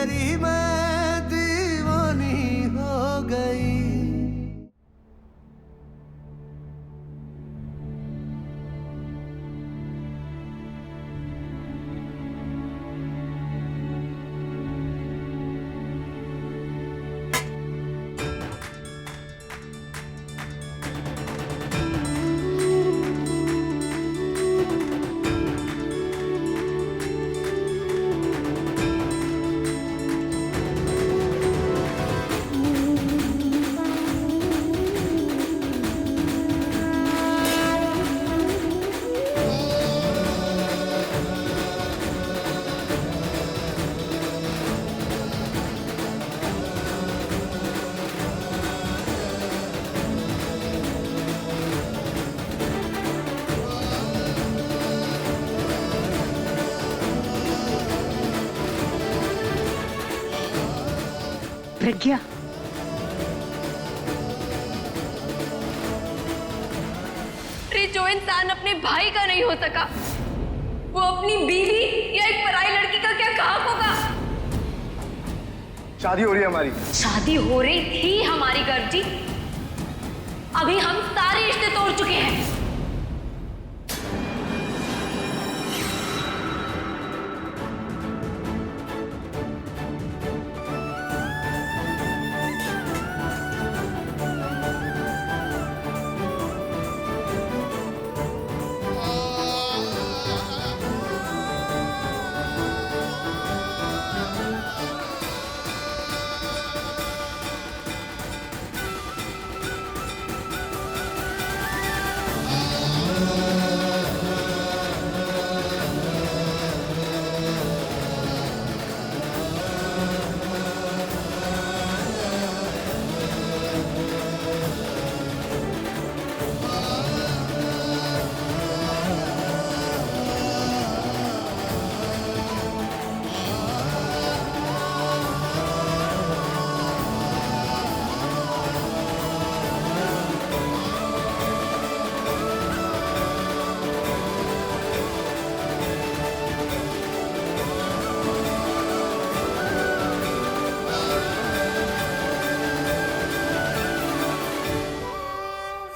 तेरी मैं दीवानी हो गई। प्रज्ञा, जो इंसान अपने भाई का नहीं हो सका, वो अपनी बीवी या एक पराई लड़की का क्या काम होगा? शादी हो रही है हमारी। शादी हो रही थी हमारी गर्ग जी, अभी हम सारे रिश्ते तोड़ चुके हैं।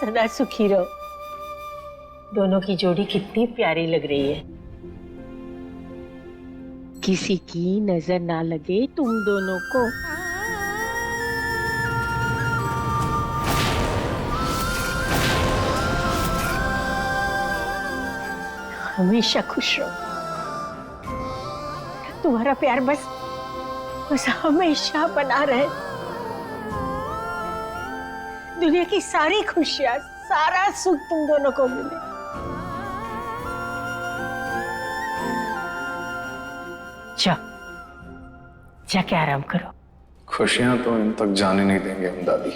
सदा सुखी रहो। दोनों की जोड़ी कितनी प्यारी लग रही है। किसी की नजर ना लगे तुम दोनों को। हमेशा खुश रहो। तुम्हारा प्यार बस हमेशा बना रहे। दुनिया की सारी खुशियां, सारा सुख तुम दोनों को मिले। जाके आराम करो। खुशियां तो इन तक जाने नहीं देंगे हम दादी।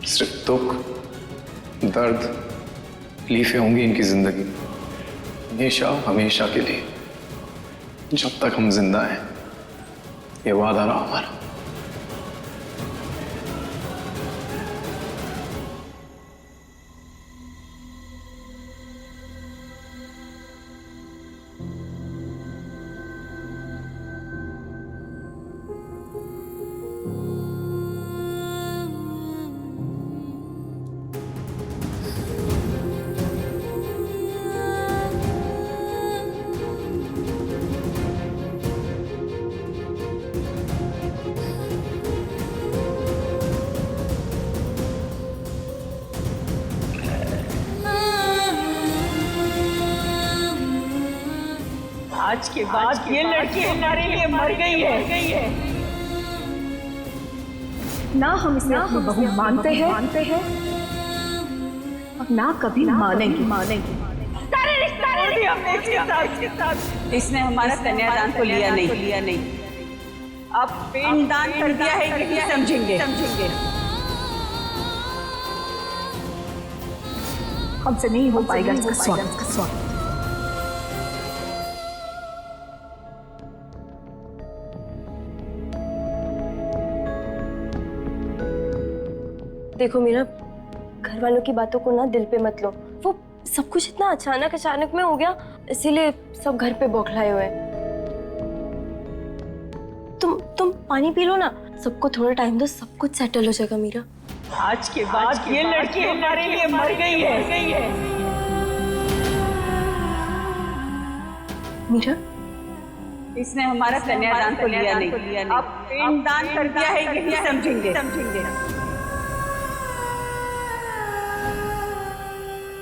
सिर्फ दुख, दर्द, तकलीफें होंगी इनकी जिंदगी में, हमेशा हमेशा के लिए, जब तक हम जिंदा हैं। ये वादा रहा हमारा। आज के बाद ये लड़की हमारे लिए मर गई है। ना हम इसे अपनी बहू मानते हैं और ना कभी मानेंगे। सारे रिश्ते हमने इसके साथ। इसने हमारा कन्यादान को लिया नहीं। अब पिंडदान कर दिया है कि समझेंगे। हमसे नहीं हो पाएगा इसका स्वागत। देखो मीरा, घर वालों की बातों को ना दिल पे मत लो। वो सब कुछ इतना अचानक में हो गया, इसीलिए सब घर पे बौखलाए हुए हैं। पानी पी लो ना। सबको थोड़ा टाइम दो, सब कुछ सेटल हो जाएगा मीरा। आज के बाद ये लड़की हमारे लिए मर गई है। मीरा, इसने हमारा कन्यादान तो लिया नहीं, अब पिंडदान कर दिया है, यही समझेंगे।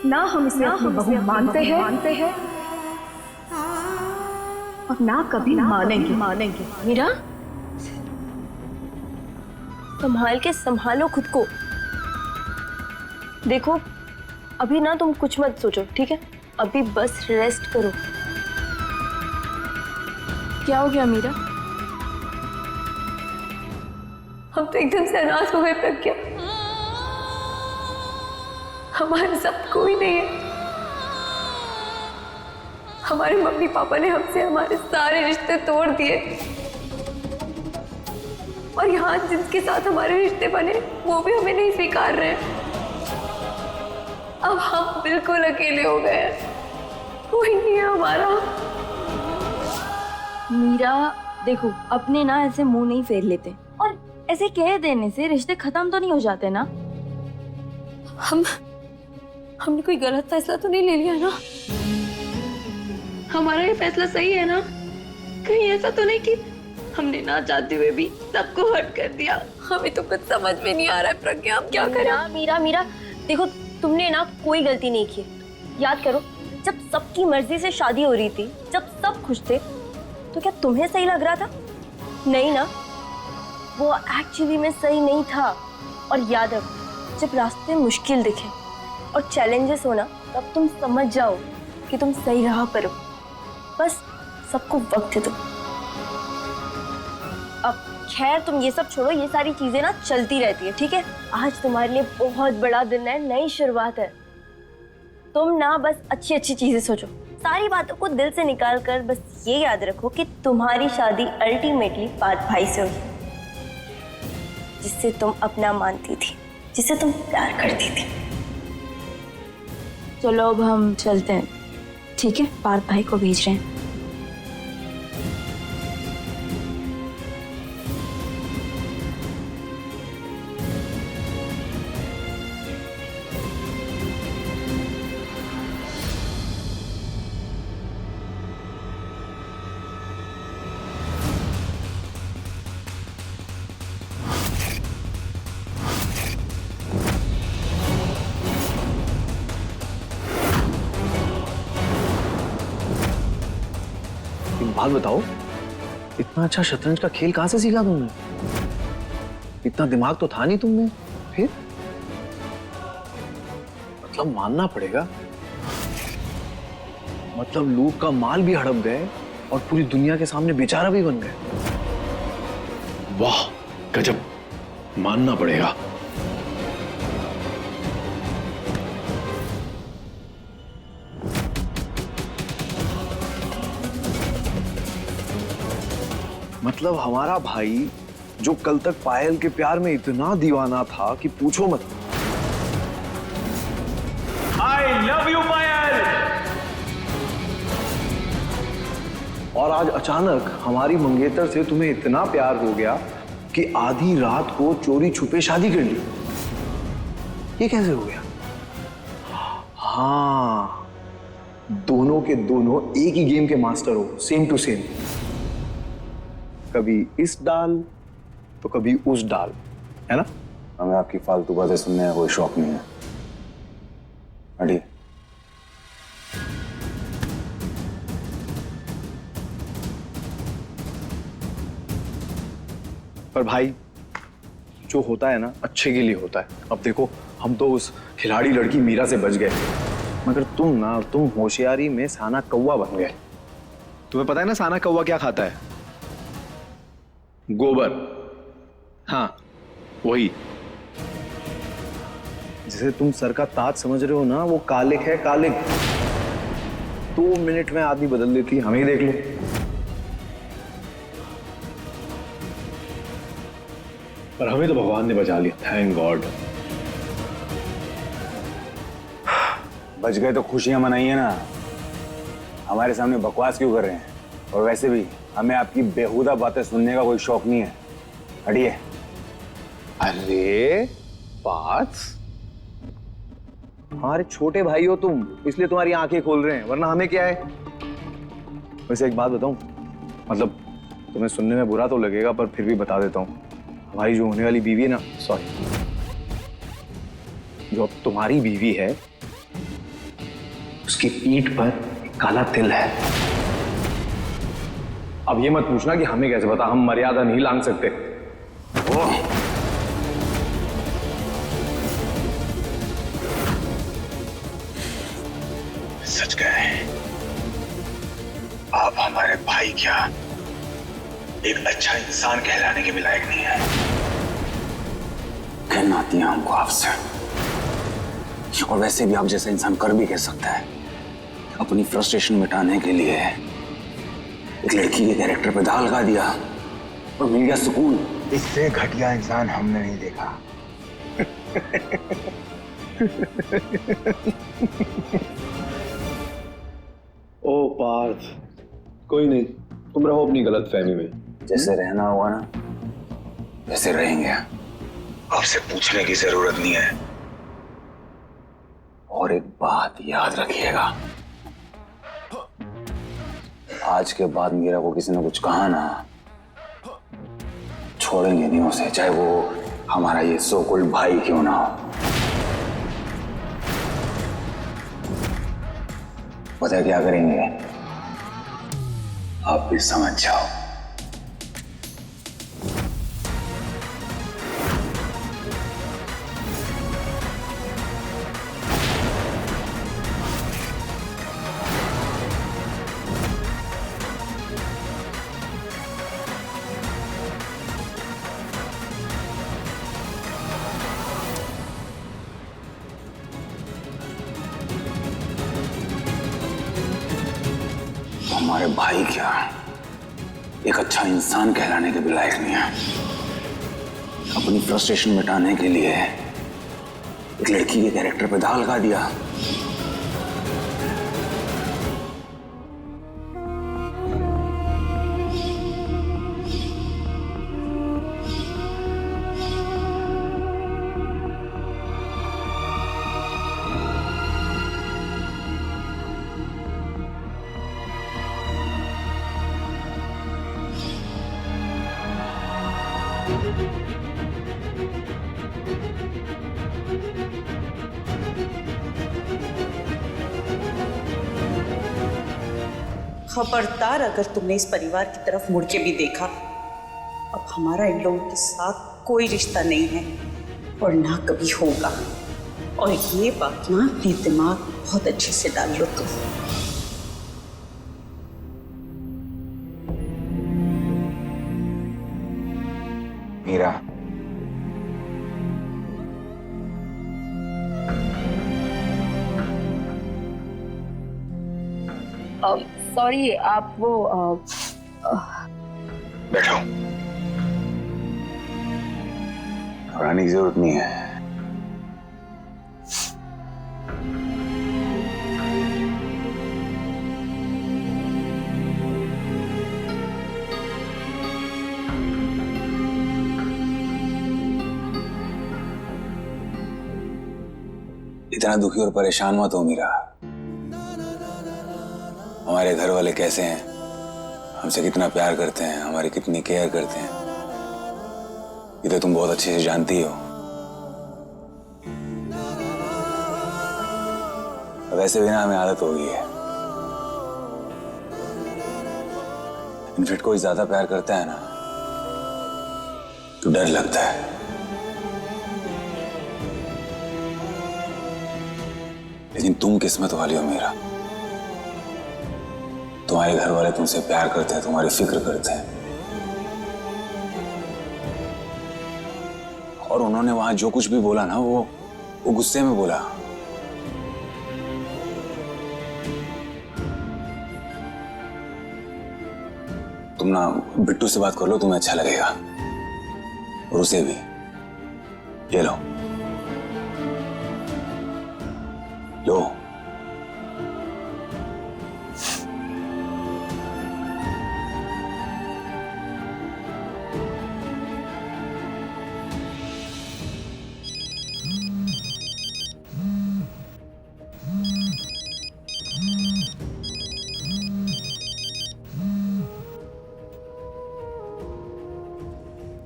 ना हम इसे अपनी बहू मानते हैं और ना कभी मानेंगे। मीरा, संभालो खुद को। देखो, अभी ना तुम कुछ मत सोचो, ठीक है? अभी बस रेस्ट करो। क्या हो गया मीरा? हम तो एकदम से अनाथ हो गए प्रज्ञा। हमारे सब कोई नहीं है। हमारे मम्मी पापा ने हमसे हमारे सारे रिश्ते तोड़ दिए और यहाँ जिनके साथ हमारे रिश्ते बने वो भी हमें नहीं स्वीकार रहे। अब हम बिल्कुल अकेले हो गए हैं, कोई नहीं है हमारा। मीरा देखो, अपने ना ऐसे मुंह नहीं फेर लेते, और ऐसे कह देने से रिश्ते खत्म तो नहीं हो जाते ना। हमने कोई गलत फैसला तो नहीं ले लिया ना? हमारा ये फैसला सही है ना? कहीं ऐसा तो नहीं कि हमने ना चाहते हुए भी सबको हर्ट कर दिया? हमें तो कुछ समझ में नहीं आ रहा है प्रज्ञा, हम क्या करें? मीरा देखो, तुमने ना कोई गलती नहीं की। याद करो, जब सबकी मर्जी से शादी हो रही थी, जब सब खुश थे, तो क्या तुम्हें सही लग रहा था? नहीं ना, वो एक्चुअली में सही नहीं था। और याद रखो, जब रास्ते मुश्किल दिखे और चैलेंजेस होना, तब तुम समझ जाओ कि तुम सही राह पर हो। बस सबको वक्त दो। अब खैर तुम ये सब छोड़ो, ये सारी चीजें ना चलती रहती है, ठीक है? आज तुम्हारे लिए बहुत बड़ा दिन है, नई शुरुआत है। तुम ना बस अच्छी अच्छी चीजें सोचो, सारी बातों को दिल से निकाल कर बस ये याद रखो कि तुम्हारी शादी अल्टीमेटली पाद भाई से होगी, जिससे तुम अपना मानती थी, जिससे तुम प्यार करती थी। चलो अब हम चलते हैं, ठीक है? पार्थ भाई को भेज रहे हैं। बात बताओ, इतना अच्छा शतरंज का खेल कहां से सीखा तुमने? इतना दिमाग तो था नहीं तुमने। फिर मतलब मानना पड़ेगा, मतलब लूट का माल भी हड़प गए और पूरी दुनिया के सामने बेचारा भी बन गए। वाह गजब, मानना पड़ेगा। मतलब हमारा भाई जो कल तक पायल के प्यार में इतना दीवाना था कि पूछो मत। I love you पायल। और आज अचानक हमारी मंगेतर से तुम्हें इतना प्यार हो गया कि आधी रात को चोरी छुपे शादी कर ली। ये कैसे हो गया? हाँ, दोनों के दोनों एक ही गेम के मास्टर हो, सेम टू सेम। कभी इस डाल तो कभी उस डाल, है ना? हमें आपकी फालतू बातें सुनने का कोई शौक नहीं है। हटिए। पर भाई, जो होता है ना अच्छे के लिए होता है। अब देखो, हम तो उस खिलाड़ी लड़की मीरा से बच गए, मगर तुम होशियारी में साना कौवा बन गए। तुम्हें पता है ना साना कौवा क्या खाता है? गोबर। हाँ, वही जिसे तुम सर का ताज समझ रहे हो ना, वो कालिक है, कालिक। 2 मिनट में आदमी बदल देती है, हमें ही देख लो। पर हमें तो भगवान ने बचा लिया, थैंक गॉड। बच गए तो खुशियां मनाइए ना, हमारे सामने बकवास क्यों कर रहे हैं? और वैसे भी हमें आपकी बेहुदा बातें सुनने का कोई शौक नहीं है। हटिए। अरे पार्थ, हमारे छोटे भाई हो तुम, इसलिए तुम्हारी आंखें खोल रहे हैं, वरना हमें क्या है। वैसे एक बात बताऊं, मतलब तुम्हें सुनने में बुरा तो लगेगा पर फिर भी बता देता हूँ। हमारी जो होने वाली बीवी है ना, सॉरी, जो अब तुम्हारी बीवी है, उसकी पीठ पर एक काला तिल है। अब ये मत पूछना कि हमें कैसे पता, हम मर्यादा नहीं लांघ सकते। ओह, सच गए, आप हमारे भाई क्या एक अच्छा इंसान कहलाने के भी लायक नहीं है। कहना आती है हमको आपसे, और वैसे भी आप जैसा इंसान कर भी कह सकता है। अपनी फ्रस्ट्रेशन मिटाने के लिए एक लड़की के कैरेक्टर पे दाग लगा दिया और मिल गया सुकून। इससे घटिया इंसान हमने नहीं देखा। ओ पार्थ, कोई नहीं, तुम रहो अपनी गलत फहमी में। जैसे रहना हुआ ना वैसे रहेंगे, आपसे पूछने की जरूरत नहीं है। और एक बात याद रखिएगा, आज के बाद मीरा को किसी ने कुछ कहा ना, छोड़ेंगे नहीं उसे, चाहे वो हमारा ये सो कॉल्ड भाई क्यों ना हो। पता है क्या करेंगे? आप भी समझ जाओ। हमारे भाई क्या एक अच्छा इंसान कहलाने के भी लायक नहीं है। अपनी फ्रस्ट्रेशन मिटाने के लिए एक लड़की के कैरेक्टर पे दाग लगा दिया। खबरदार अगर तुमने इस परिवार की तरफ मुड़ के भी देखा, अब हमारा इन लोगों के साथ कोई रिश्ता नहीं है और ना कभी होगा। और ये बात ना अपने दिमाग बहुत अच्छे से डाल लो तुम। मीरा, सॉरी, आप वो बैठो। घबराने की जरूरत नहीं है। इतना दुखी और परेशान मत हो मीरा। हमारे घर वाले कैसे हैं, हमसे कितना प्यार करते हैं, हमारी कितनी केयर करते हैं, ये तो तुम बहुत अच्छे से जानती हो। वैसे भी ना हमें आदत हो गई है। इनफैक्ट कोई ज्यादा प्यार करता है ना तो डर लगता है। लेकिन तुम किस्मत वाली हो मीरा, तुम्हारे घर वाले तुमसे प्यार करते हैं, तुम्हारी फिक्र करते हैं। और उन्होंने वहां जो कुछ भी बोला ना वो गुस्से में बोला। तुम ना बिट्टू से बात कर लो, तुम्हें अच्छा लगेगा, और उसे भी। ये लो लो।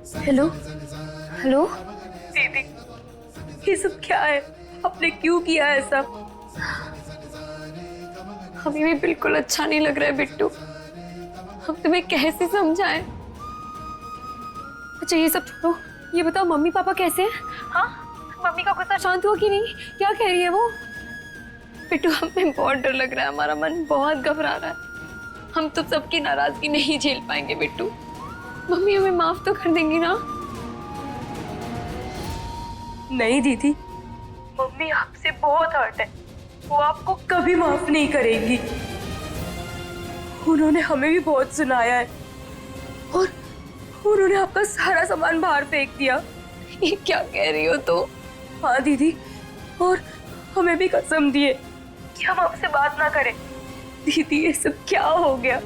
हेलो हेलो दीदी, ये सब क्या है? आपने क्यों किया ऐसा? हमें भी बिल्कुल अच्छा नहीं लग रहा है बिट्टू। हम तुम्हें कैसे समझाएं? अच्छा ये सब छोड़ो, ये बताओ मम्मी पापा कैसे हैं? हाँ, मम्मी का गुस्सा शांत हुआ कि नहीं? क्या कह रही है वो? बिट्टू हमें बहुत डर लग रहा है, हमारा मन बहुत घबरा रहा है। हम तो सबकी नाराजगी नहीं झेल पाएंगे बिट्टू। मम्मी हमें माफ तो कर देंगी ना? नहीं दीदी, मम्मी आपसे बहुत हर्ट है, वो आपको कभी माफ नहीं करेंगी। उन्होंने हमें भी बहुत सुनाया है और उन्होंने आपका सारा सामान बाहर फेंक दिया। ये क्या कह रही हो तो? हाँ दीदी, और हमें भी कसम दिए कि हम आपसे बात ना करें। दीदी ये सब क्या हो गया?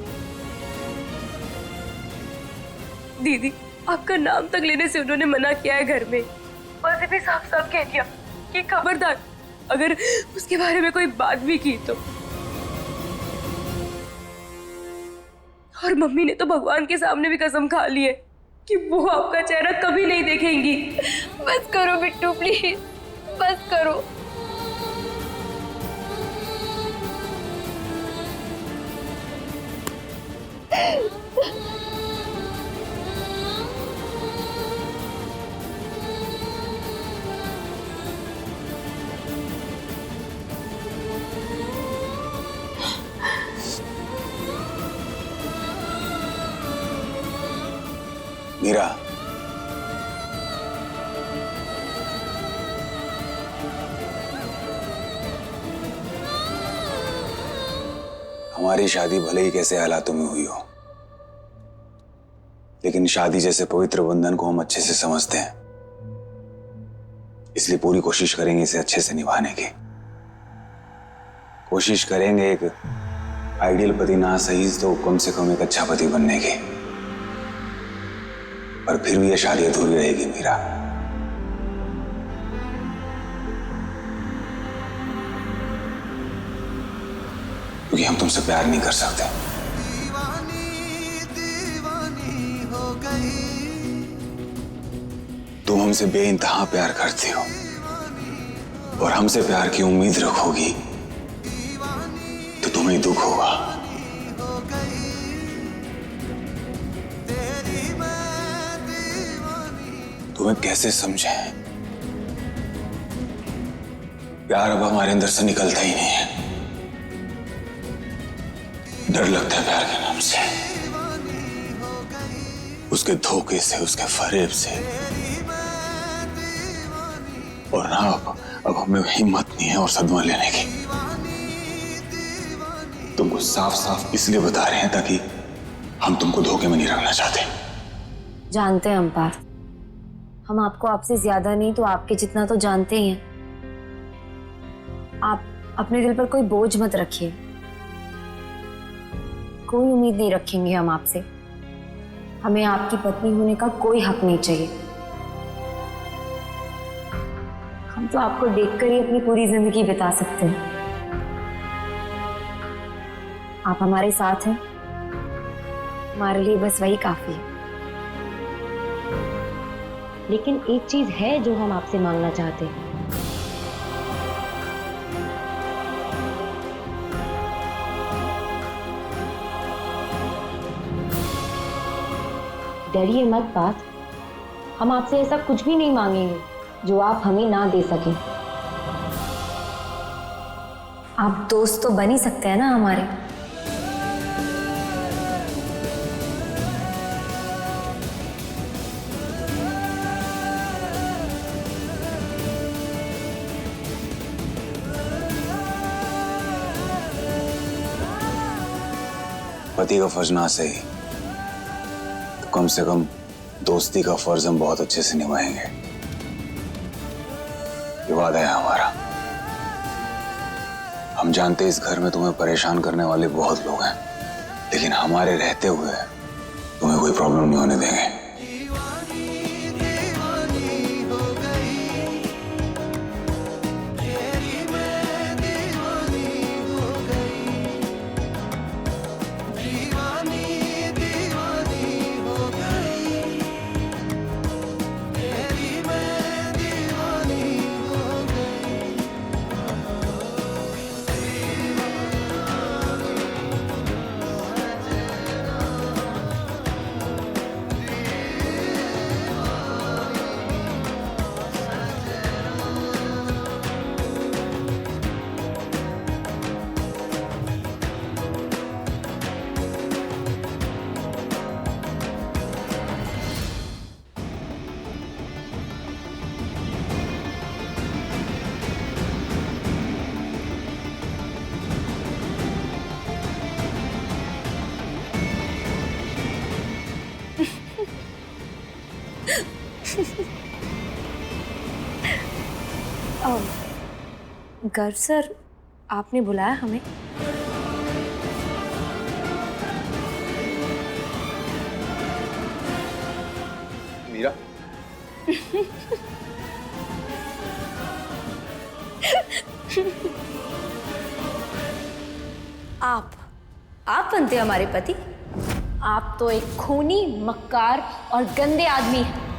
दीदी आपका नाम तक लेने से उन्होंने मना किया है घर में, बस भी साफ साफ कह दिया कि खबरदार अगर उसके बारे में कोई बात भी की तो। और मम्मी ने तो भगवान के सामने भी कसम खा ली है कि वो आपका चेहरा कभी नहीं देखेंगी। बस करो बिट्टू प्लीज, बस करो। मीरा, हमारी शादी भले ही कैसे हालातों में हुई हो, लेकिन शादी जैसे पवित्र बंधन को हम अच्छे से समझते हैं, इसलिए पूरी कोशिश करेंगे इसे अच्छे से निभाने की। कोशिश करेंगे एक आइडियल पति ना सही तो कम से कम एक अच्छा पति बनने की। पर फिर भी यह शादी अधूरी रहेगी मीरा। क्योंकि हम तुमसे प्यार नहीं कर सकते। दीवानी हो गई। तुम हमसे बेइंतहा प्यार करती हो और हमसे प्यार की उम्मीद रखोगी तो तुम्हें दुख होगा। तुम्हें कैसे समझें? प्यार अब हमारे अंदर से निकलता ही नहीं है। डर लगता है प्यार के नाम से, उसके धोखे से, उसके फरेब से। और ना अब हमें हिम्मत नहीं है और सदमा लेने की। तुमको साफ साफ इसलिए बता रहे हैं ताकि हम तुमको धोखे में नहीं रखना चाहते। जानते हैं अम्पार, हम आपको आपसे ज्यादा नहीं तो आपके जितना तो जानते ही हैं। आप अपने दिल पर कोई बोझ मत रखिए। कोई उम्मीद नहीं रखेंगे हम आपसे। हमें आपकी पत्नी होने का कोई हक नहीं चाहिए। हम तो आपको देखकर ही अपनी पूरी जिंदगी बिता सकते हैं। आप हमारे साथ हैं, हमारे लिए बस वही काफी है। लेकिन एक चीज है जो हम आपसे मांगना चाहते हैं। डरिए मत बात, हम आपसे ऐसा कुछ भी नहीं मांगेंगे जो आप हमें ना दे सकें। आप दोस्त तो बन ही सकते हैं ना हमारे। पति का फर्ज ना सही तो कम से कम दोस्ती का फर्ज हम बहुत अच्छे से निभाएंगे। ये वादा है हमारा। हम जानते इस घर में तुम्हें परेशान करने वाले बहुत लोग हैं, लेकिन हमारे रहते हुए तुम्हें कोई प्रॉब्लम नहीं होने देंगे। गर्व सर, आपने बुलाया हमें? मीरा, आप बनते हमारे पति? आप तो एक खूनी, मक्कार और गंदे आदमी हैं।